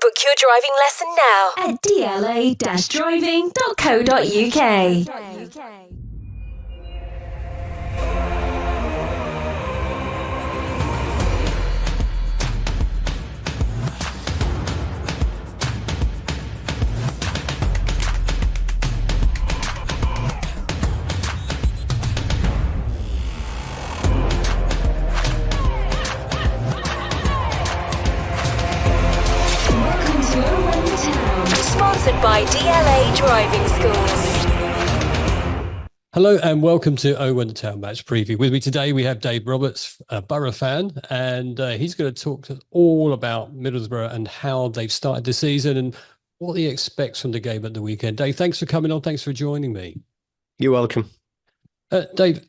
Book your driving lesson now at dla-driving.co.uk. Sponsored by DLA Driving Schools. Hello and welcome to Owen Town Match Preview. With me today we have Dave Roberts, a Borough fan, and he's going to talk to us all about Middlesbrough and how they've started the season and what he expects from the game at the weekend. Dave, thanks for coming on. Thanks for joining me. You're welcome. Dave,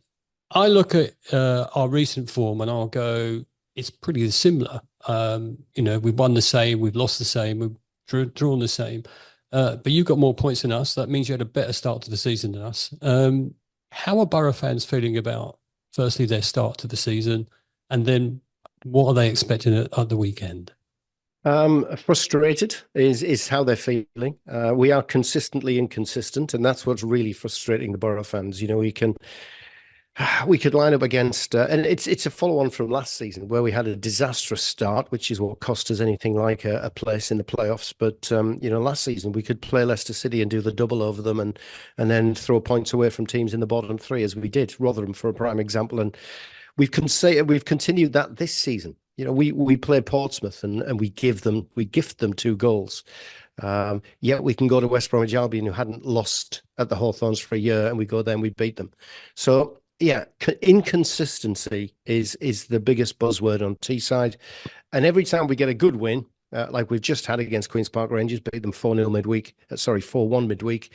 I look at our recent form and I'll go, it's pretty similar. We've won the same, we've lost the same, we've drawn the same. But you've got more points than us. That means you had a better start to the season than us. How are Borough fans feeling about, firstly, their start to the season, and then what are they expecting at the weekend? Frustrated is how they're feeling. We are consistently inconsistent, and that's what's really frustrating the Borough fans. You know, we could line up against, and it's a follow-on from last season where we had a disastrous start, which is what cost us anything like a place in the playoffs. But last season we could play Leicester City and do the double over them, and then throw points away from teams in the bottom three, as we did. Rotherham, for a prime example, and we've continued that this season. You know, we play Portsmouth and we gift them 2 goals. Yet we can go to West Bromwich Albion, who hadn't lost at the Hawthorns for a year, and we go there and we beat them. So. Yeah, inconsistency is the biggest buzzword on Teesside. And every time we get a good win, like we've just had against Queen's Park Rangers, beat them 4-1 midweek,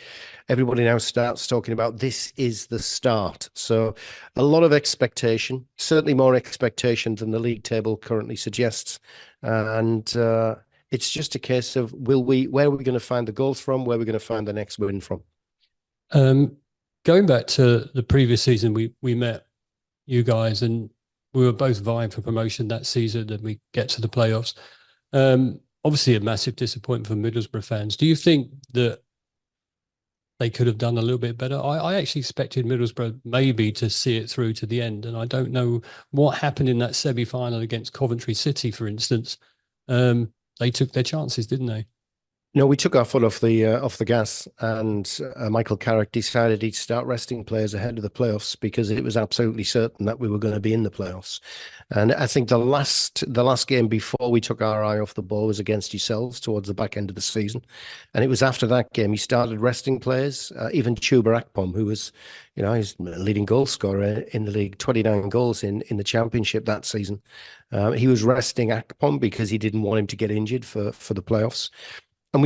everybody now starts talking about this is the start. So a lot of expectation, certainly more expectation than the league table currently suggests. And it's just a case of where are we going to find the goals from, where are we going to find the next win from? Going back to the previous season, we met you guys and we were both vying for promotion that season, and we get to the playoffs. Obviously a massive disappointment for Middlesbrough fans. Do you think that they could have done a little bit better? I actually expected Middlesbrough maybe to see it through to the end, and I don't know what happened in that semi-final against Coventry City, for instance. They took their chances, didn't they? No, we took our foot off the gas, and Michael Carrick decided he'd start resting players ahead of the playoffs because it was absolutely certain that we were going to be in the playoffs. And I think the last game before we took our eye off the ball was against yourselves towards the back end of the season, and it was after that game he started resting players. Even Chuba Akpom, who was, he's the leading goal scorer in the league, 29 goals in the championship that season. He was resting Akpom because he didn't want him to get injured for the playoffs. And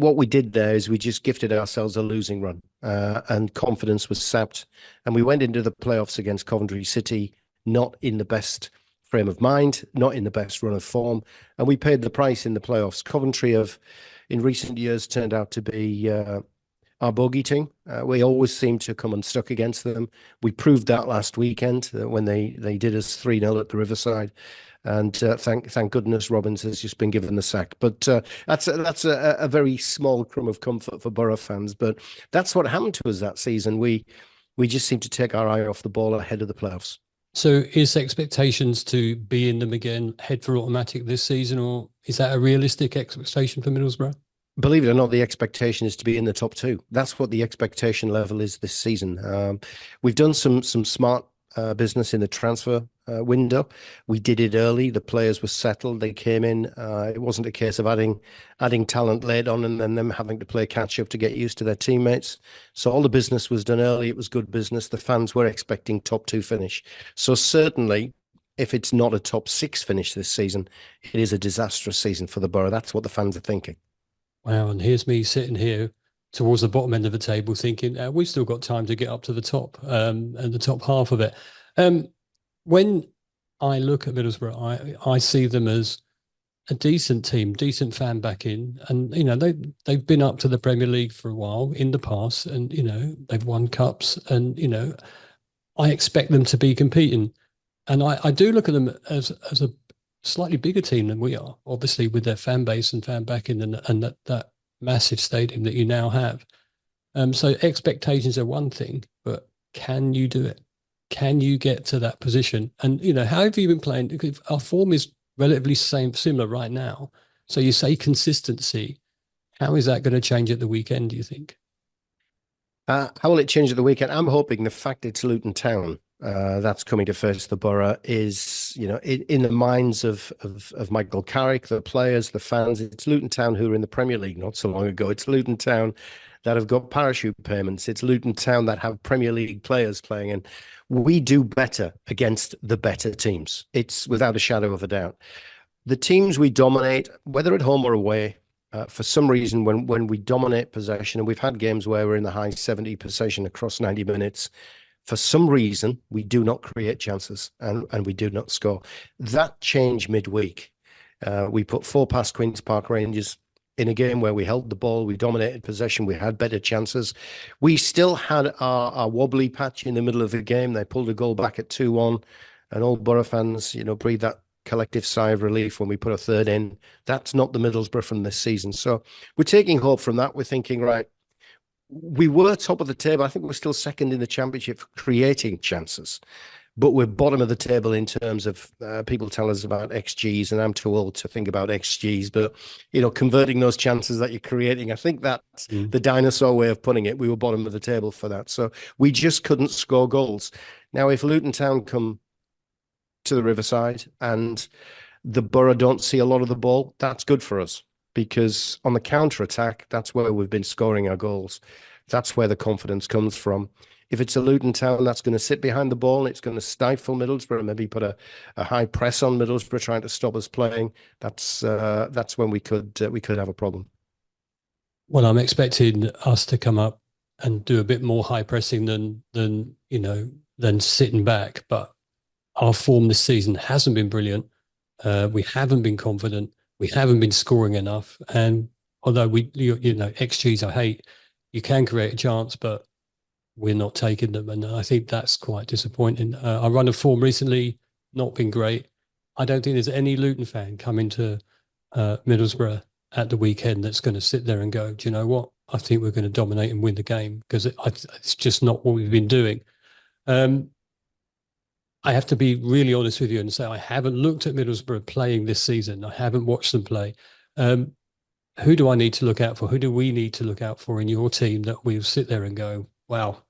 what we did there is we just gifted ourselves a losing run, and confidence was sapped. And we went into the playoffs against Coventry City, not in the best frame of mind, not in the best run of form. And we paid the price in the playoffs. Coventry in recent years, turned out to be our bogey team. We always seem to come unstuck against them. We proved that last weekend when they did us 3-0 at the Riverside. And thank goodness Robbins has just been given the sack. But that's a very small crumb of comfort for Borough fans. But that's what happened to us that season. We just seemed to take our eye off the ball ahead of the playoffs. So is expectations to be in them again, head for automatic this season, or is that a realistic expectation for Middlesbrough? Believe it or not, the expectation is to be in the top 2. That's what the expectation level is this season. We've done some smart business in the transfer window. We did it early. The players were settled. They came in. It wasn't a case of adding talent late on and then them having to play catch up to get used to their teammates. So all the business was done early. It was good business. The fans were expecting top 2 finish. So certainly, if it's not a top 6 finish this season, it is a disastrous season for the Borough. That's what the fans are thinking. Wow, and here's me sitting here towards the bottom end of the table thinking, we've still got time to get up to the top and the top half of it. When I look at Middlesbrough, I see them as a decent team, decent fan backing, and they've been up to the Premier League for a while in the past, and they've won cups, and I expect them to be competing, and I do look at them as a slightly bigger team than we are, obviously with their fan base and fan backing and that massive stadium that you now have. So expectations are one thing, but can you do it? Can you get to that position? And how have you been playing? Because our form is relatively similar right now. So you say consistency. How is that going to change at the weekend, do you think? How will it change at the weekend? I'm hoping the fact it's Luton Town that's coming to face the Borough is, in the minds of Michael Carrick, the players, the fans. It's Luton Town who were in the Premier League not so long ago. It's Luton Town that have got parachute payments. It's Luton Town that have Premier League players playing, and we do better against the better teams. It's without a shadow of a doubt. The teams we dominate, whether at home or away, for some reason, when we dominate possession, and we've had games where we're in the high 70 possession across 90 minutes, for some reason, we do not create chances and we do not score. That changed midweek. We put 4 past Queen's Park Rangers in a game where we held the ball, we dominated possession, we had better chances. We still had our wobbly patch in the middle of the game. They pulled a goal back at 2-1, and all Borough fans, breathed that collective sigh of relief when we put a third in. That's not the Middlesbrough from this season. So we're taking hope from that. We're thinking, right, we were top of the table. I think we're still second in the championship for creating chances, but we're bottom of the table in terms of people tell us about XGs, and I'm too old to think about XGs, but converting those chances that you're creating, I think that's the dinosaur way of putting it. We were bottom of the table for that. So we just couldn't score goals. Now, if Luton Town come to the Riverside and the Borough don't see a lot of the ball, that's good for us, because on the counter-attack, that's where we've been scoring our goals. That's where the confidence comes from. If it's a Luton Town that's going to sit behind the ball, it's going to stifle Middlesbrough, maybe put a high press on Middlesbrough trying to stop us playing. That's when we could have a problem. Well, I'm expecting us to come up and do a bit more high pressing than sitting back, but our form this season hasn't been brilliant. We haven't been confident. We haven't been scoring enough. And although XGs I hate, you can create a chance, but we're not taking them. And I think that's quite disappointing. Our run of form recently, not been great. I don't think there's any Luton fan coming to Middlesbrough at the weekend that's going to sit there and go, do you know what? I think we're going to dominate and win the game, because it's just not what we've been doing. I have to be really honest with you and say I haven't looked at Middlesbrough playing this season. I haven't watched them play. Who do I need to look out for? Who do we need to look out for in your team that we'll sit there and go, wow,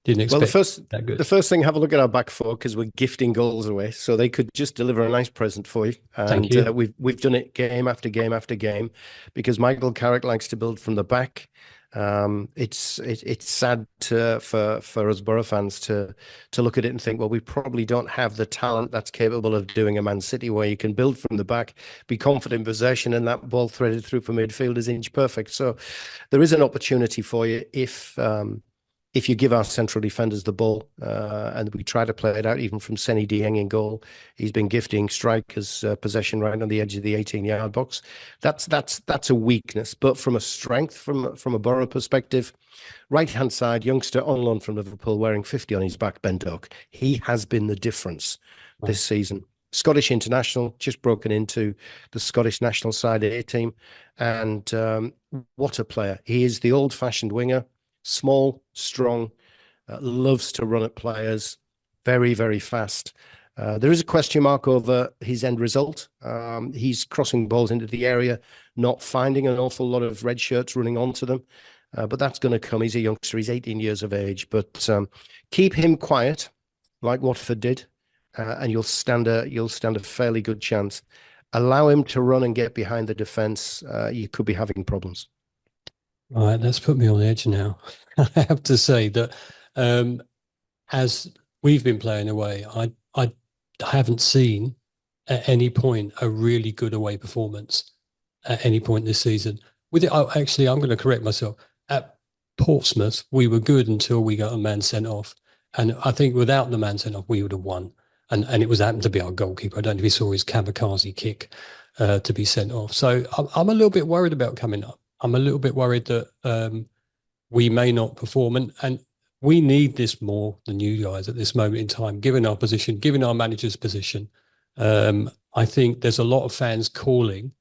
didn't expect that good? The first thing, have a look at our back four, because we're gifting goals away, so they could just deliver a nice present for you. And Thank you. We've done it game after game after game, because Michael Carrick likes to build from the back. It's sad for us Borough fans to look at it and think, well, we probably don't have the talent that's capable of doing a Man City, where you can build from the back, be confident in possession, and that ball threaded through for midfield is inch perfect. So there is an opportunity for you if you give our central defenders the ball, and we try to play it out even from Seny Dieng in goal. He's been gifting strikers possession right on the edge of the 18-yard box. That's a weakness, but from a strength, from a Borough perspective, right-hand side, youngster on loan from Liverpool, wearing 50 on his back, Ben Doak. He has been the difference this season. Scottish international, just broken into the Scottish national side A team, and what a player. He is the old-fashioned winger. Small, strong, loves to run at players, very, very fast. There is a question mark over his end result. He's crossing balls into the area, not finding an awful lot of red shirts running onto them. But that's going to come. He's a youngster. He's 18 years of age. But keep him quiet, like Watford did, and you'll stand a fairly good chance. Allow him to run and get behind the defence. You could be having problems. All right, that's put me on the edge now. I have to say that as we've been playing away, I haven't seen at any point a really good away performance at any point this season. Actually, I'm going to correct myself. At Portsmouth, we were good until we got a man sent off. And I think without the man sent off, we would have won. And it was happened to be our goalkeeper. I don't know if he saw his kamikaze kick to be sent off. So I'm a little bit worried about coming up. I'm a little bit worried that we may not perform, and we need this more than you guys at this moment in time, given our position, given our manager's position. I think there's a lot of fans calling.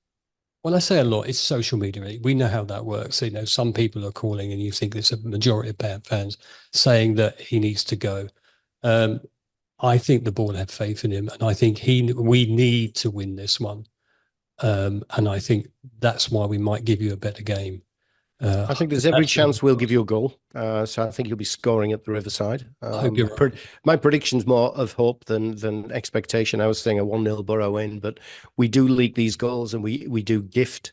When I say a lot, it's social media. We know how that works. You know, some people are calling, and you think it's a majority of fans saying that he needs to go. I think the board have faith in him, and I think we need to win this one. And I think that's why we might give you a better game. I think there's every chance we'll give you a goal. So I think you'll be scoring at the Riverside. I hope you're right. My prediction's more of hope than expectation. I was saying a 1-0 Borough win, but we do leak these goals, and we do gift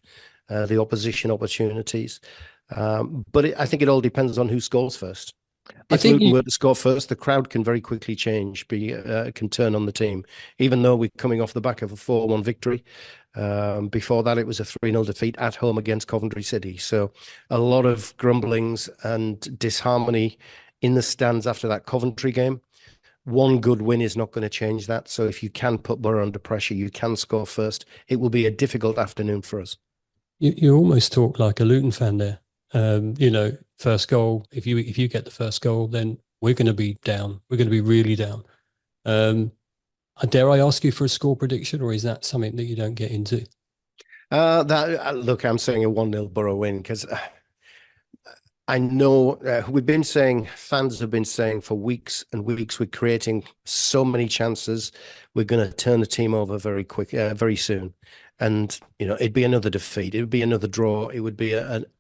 the opposition opportunities. But I think it all depends on who scores first. If Luton were to score first, the crowd can very quickly change, can turn on the team, even though we're coming off the back of a 4-1 victory. Before that, it was a 3-0 defeat at home against Coventry City. So a lot of grumblings and disharmony in the stands after that Coventry game. One good win is not going to change that. So if you can put Borough under pressure, you can score first. It will be a difficult afternoon for us. You almost talk like a Luton fan there. You know, first goal. If you get the first goal, then we're going to be down. We're going to be really down. Dare I ask you for a score prediction, or is that something that you don't get into? Look, I'm saying a 1-0 Borough win, because I know fans have been saying for weeks and weeks, we're creating so many chances. We're going to turn the team over very soon. And, you know, it'd be another defeat. It would be another draw. It would be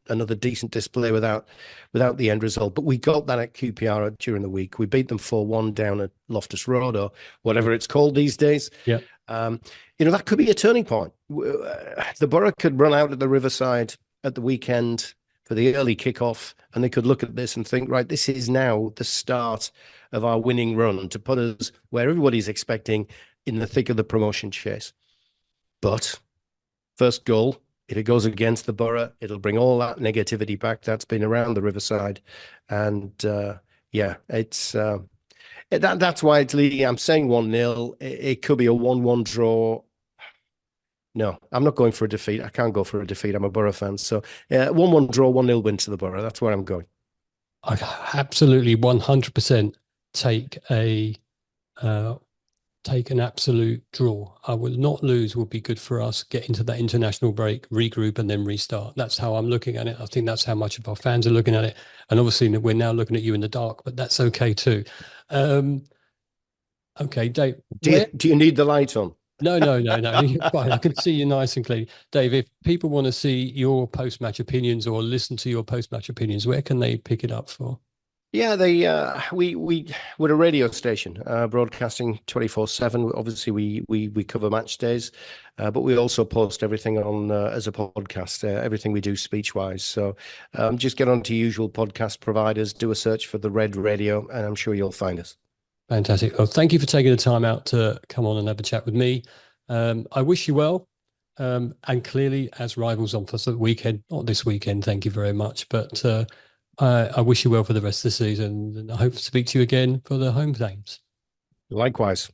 another decent display without the end result. But we got that at QPR during the week. We beat them 4-1 down at Loftus Road, or whatever it's called these days. Yeah. You know, that could be a turning point. The Borough could run out at the Riverside at the weekend for the early kickoff, and they could look at this and think, right, this is now the start of our winning run to put us where everybody's expecting, in the thick of the promotion chase. But first goal, if it goes against the Borough, it'll bring all that negativity back that's been around the Riverside. And it's that's why it's leading. I'm saying 1-0. It could be a 1-1 draw. No, I'm not going for a defeat. I can't go for a defeat. I'm a Borough fan. So 1-1 draw, 1-0 win to the Borough. That's where I'm going. I absolutely 100% take an absolute draw. I will not lose would be good for us. Get into that international break, regroup, and then restart. That's how I'm looking at it. I think that's how much of our fans are looking at it. And obviously we're now looking at you in the dark, but that's okay too. Okay, Dave. Do you need the light on? No. You're fine. I can see you nice and clean. Dave, if people want to see your post-match opinions or listen to your post-match opinions, where can they pick it up for? Yeah, we're a radio station broadcasting 24/7. Obviously, we cover match days, but we also post everything on as a podcast. Everything we do speech-wise. So just get onto usual podcast providers, do a search for the Red Radio, and I'm sure you'll find us. Fantastic. Well, thank you for taking the time out to come on and have a chat with me. I wish you well. And clearly, as rivals on for the weekend, not this weekend, thank you very much. But I wish you well for the rest of the season, and I hope to speak to you again for the home games. Likewise.